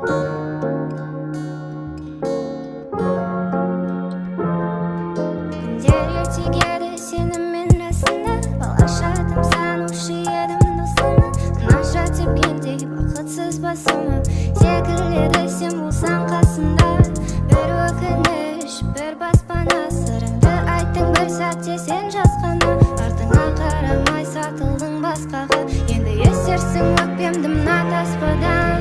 Күндер ертегеді сеніммен расында, балаша тамсанушы едім досыма. Наша тепкендей бақытсыз басыма секіледі сен болсаң қасымда. Бір өкініш, бір баспана, сырыңды айттың бір сәтте сен жасқана. Артыңа қарамай сатылдың басқаға, енді есерсің өкпемді мына таспадан.